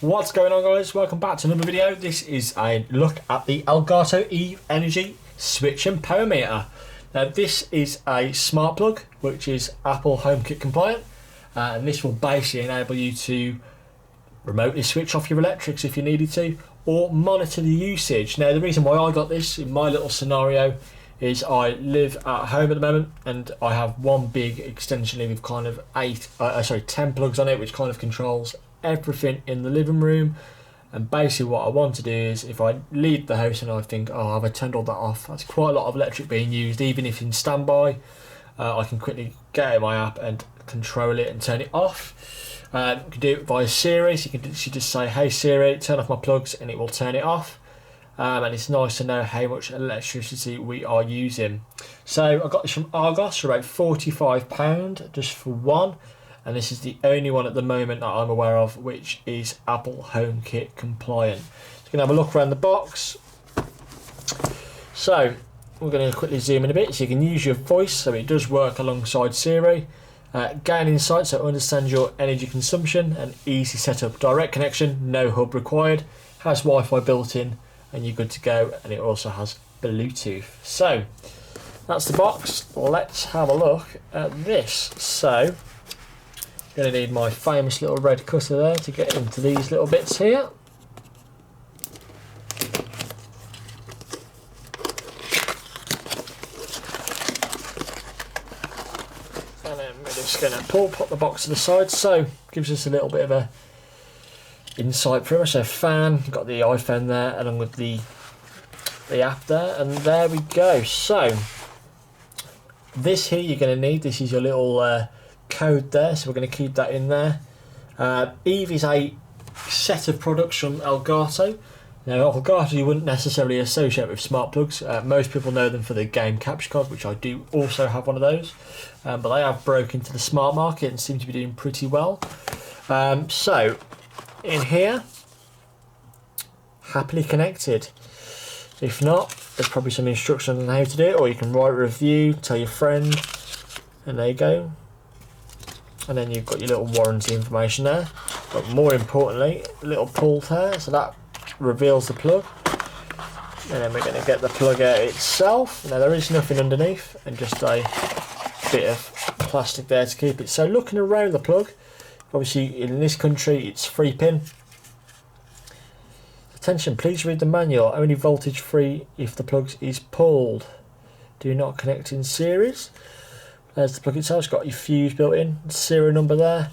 What's going on, guys? Welcome back to another video. This is a look at the Elgato Eve Energy Switch and Power Meter. Now this is a smart plug which is Apple HomeKit compliant, and this will basically enable you to remotely switch off your electrics if you needed to, or monitor the usage. Now the reason why I got this in my little scenario is I live at home at the moment and I have one big extension lead with kind of 10 plugs on it, which kind of controls everything in the living room. And basically what I want to do is, if I leave the house and I think, oh, have I turned all that off, that's quite a lot of electric being used, even if in standby, I can quickly get out my app and control it and turn it off. You can do it via Siri, so you can just say, hey Siri, turn off my plugs, and it will turn it off. And it's nice to know how much electricity we are using. So I got this from Argos for about £45 just for one, and this is the only one at the moment that I'm aware of which is Apple HomeKit compliant. So you can have a look around the box. So we're going to quickly zoom in a bit so you can use your voice, so it does work alongside Siri. Gain insight, so it understands your energy consumption, and easy setup, direct connection, no hub required, has Wi-Fi built in, and you're good to go, and it also has Bluetooth. So that's the box. Let's have a look at this. So going to need my famous little red cutter there to get into these little bits here. And then we're just going to pop the box to the side. So gives us a little bit of a insight pretty much. So fan, got the iPhone there along with the app there, and there we go. So this here you're going to need, this is your little code there, so we're going to keep that in there. Eve is a set of products from Elgato. Now Elgato you wouldn't necessarily associate with smart plugs. Most people know them for the game capture card, which I do also have one of those, but they have broken into the smart market and seem to be doing pretty well. So in here, happily connected. If not, there's probably some instructions on how to do it, or you can write a review, tell your friend, and there you go. And then you've got your little warranty information there, but more importantly, a little pull there, so that reveals the plug. And then we're going to get the plug out itself. Now there is nothing underneath, and just a bit of plastic there to keep it. So looking around the plug, obviously in this country it's 3-pin. Attention, please read the manual. Only voltage free if the plug is pulled. Do not connect in series. There's the plug itself. It's got your fuse built in, serial number there,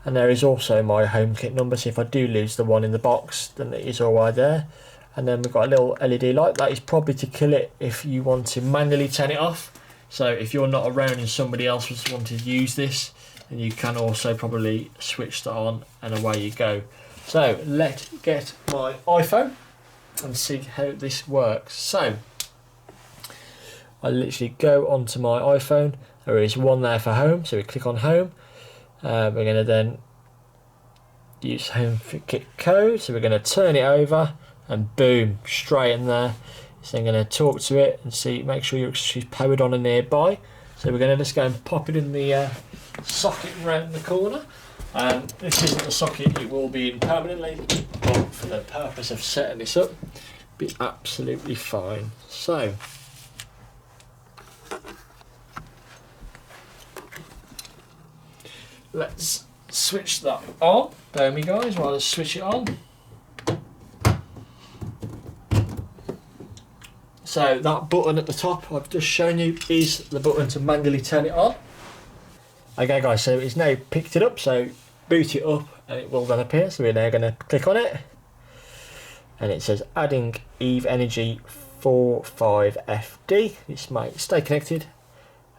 and there is also my HomeKit number, so if I do lose the one in the box then it is alright there. And then we've got a little LED light. That is probably to kill it if you want to manually turn it off. So if you're not around and somebody else was wanting to use this, and you can also probably switch that on, and away you go. So let's get my iPhone and see how this works. So I literally go onto my iPhone. There is one there for home, so we click on home. We're going to then use HomeKit code, so we're going to turn it over, and boom, straight in there. So I'm going to talk to it and see, make sure she's powered on and nearby. So we're going to just go and pop it in the socket around the corner. This isn't the socket it will be in permanently, but for the purpose of setting this up, be absolutely fine. So let's switch that on. Bear with me guys while I switch it on. So that button at the top I've just shown you is the button to manually turn it on. Okay guys, so it's now picked it up, so boot it up and it will then appear. So we're now going to click on it, and it says adding Eve Energy 45FD. This might stay connected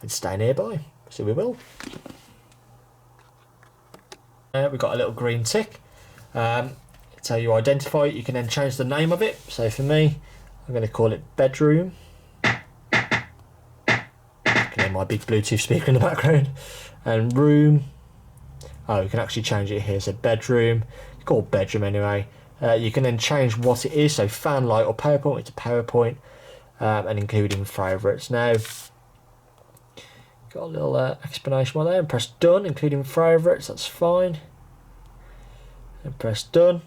and stay nearby, so we will. We've got a little green tick. It's how you identify it. You can then change the name of it. So for me, I'm going to call it bedroom. You can hear my big Bluetooth speaker in the background. And room. Oh, you can actually change it here. So bedroom. It's called bedroom anyway. You can then change what it is. So fan light or PowerPoint. It's a PowerPoint. And including favourites. Now, got a little explanation one there, and press done, including favourites. That's fine. and press done.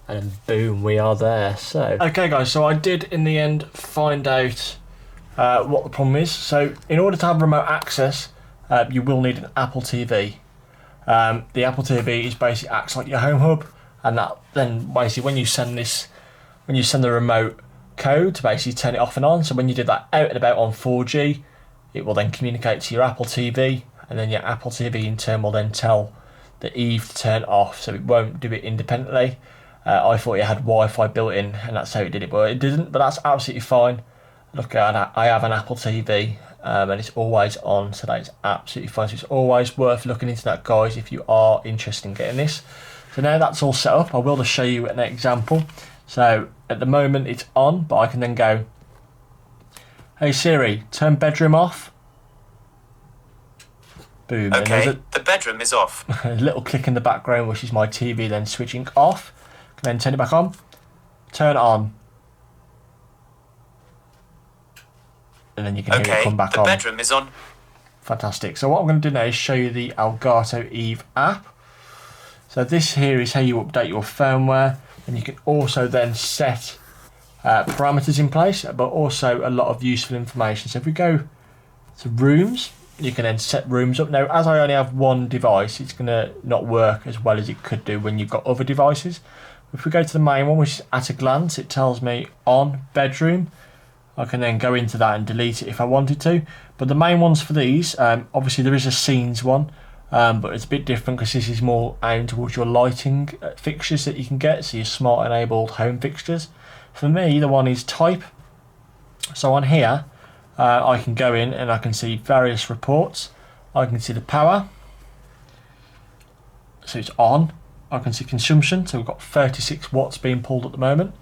And then boom, we are there. So okay guys, so I did in the end find out what the problem is. So in order to have remote access, you will need an Apple TV. The Apple TV is basically acts like your home hub, and that then basically when you send the remote code to basically turn it off and on, so when you do that out and about on 4G, it will then communicate to your Apple TV, and then your Apple TV in turn will then tell the Eve to turn off, so it won't do it independently. I thought it had Wi-Fi built in and that's how it did it, but it didn't, but that's absolutely fine. Look, I have an Apple TV and it's always on, so that is absolutely fine. So it's always worth looking into that, guys, if you are interested in getting this. So now that's all set up, I will just show you an example. So at the moment it's on, but I can then go, hey Siri, turn bedroom off. Boom. Okay, the bedroom is off. A little click in the background, which is my TV then switching off. Then turn it back on, turn it on, and then you can hear it come back on. The bedroom is on. Fantastic. So what I'm going to do now is show you the Elgato Eve app. So this here is how you update your firmware, and you can also then set parameters in place, but also a lot of useful information. So if we go to rooms, you can then set rooms up. Now, as I only have one device, it's going to not work as well as it could do when you've got other devices. If we go to the main one, which is at a glance, it tells me on bedroom. I can then go into that and delete it if I wanted to. But the main ones for these, obviously there is a scenes one, but it's a bit different because this is more aimed towards your lighting fixtures that you can get, so your smart enabled home fixtures. For me, the one is type. So on here, I can go in and I can see various reports. I can see the power, so it's on. I can see consumption, so we've got 36 watts being pulled at the moment.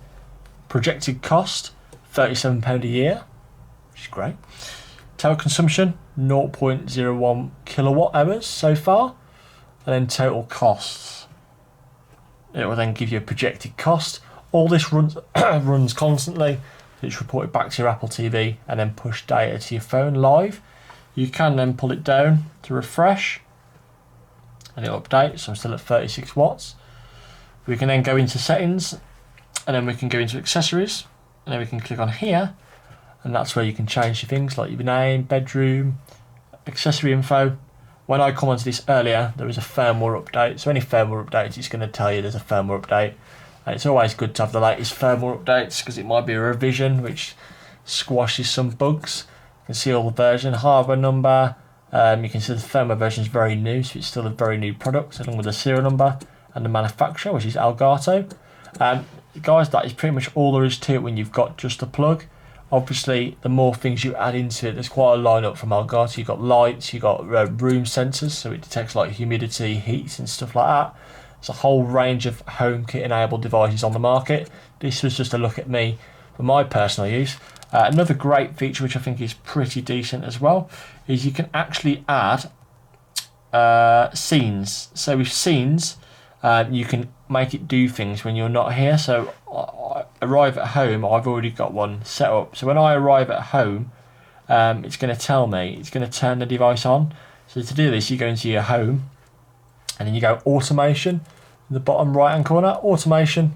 Projected cost, £37 a year, which is great. Total consumption, 0.01 kilowatt hours so far. And then total costs. It will then give you a projected cost. All this runs runs constantly. It's reported back to your Apple TV and then push data to your phone live. You can then pull it down to refresh, and it'll update, so I'm still at 36 watts. We can then go into settings, and then we can go into accessories, and then we can click on here, and that's where you can change your things like your name, bedroom, accessory info. When I commented this earlier, there was a firmware update, so any firmware update, it's going to tell you there's a firmware update, and it's always good to have the latest firmware updates because it might be a revision which squashes some bugs. You can see all the version, hardware number. You can see the firmware version is very new, so it's still a very new product, along with the serial number and the manufacturer, which is Elgato. Guys, that is pretty much all there is to it when you've got just a plug. Obviously, the more things you add into it, there's quite a lineup from Elgato. You've got lights, you've got room sensors, so it detects like humidity, heat and stuff like that. There's a whole range of HomeKit enabled devices on the market. This was just a look at me for my personal use. Another great feature, which I think is pretty decent as well, is you can actually add scenes. So with scenes, you can make it do things when you're not here. So I arrive at home, I've already got one set up. So when I arrive at home, it's going to tell me, it's going to turn the device on. So to do this, you go into your home, and then you go automation, in the bottom right hand corner, automation,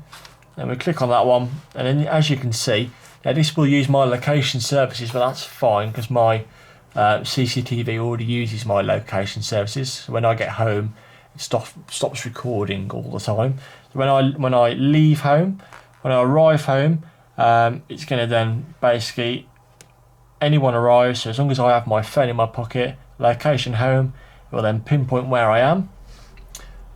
and we click on that one, and then as you can see, now this will use my location services, but that's fine because my CCTV already uses my location services. So when I get home, it stops recording all the time. So when I leave home, when I arrive home, it's going to then basically, anyone arrives, so as long as I have my phone in my pocket, location home, it will then pinpoint where I am,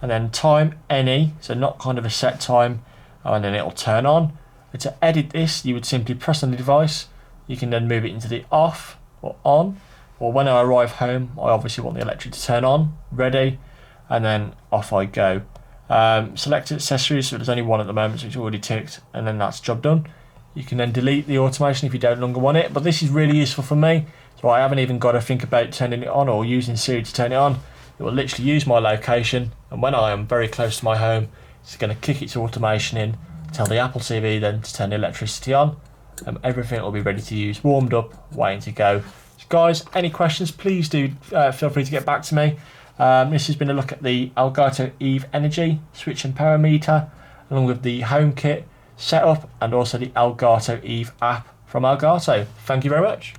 and then time any, so not kind of a set time, and then it'll turn on. And to edit this, you would simply press on the device. You can then move it into the off or on, or when I arrive home, I obviously want the electric to turn on, ready, and then off I go. Select accessories, so there's only one at the moment, so it's already ticked, and then that's job done. You can then delete the automation if you don't longer want it, but this is really useful for me, so I haven't even got to think about turning it on or using Siri to turn it on. It will literally use my location, and when I am very close to my home, it's going to kick its automation in, tell the Apple TV then to turn the electricity on, and everything will be ready to use, warmed up, waiting to go. So guys, any questions, please do feel free to get back to me. This has been a look at the Elgato Eve Energy switch and power meter, along with the home kit setup and also the Elgato Eve app from Elgato. Thank you very much.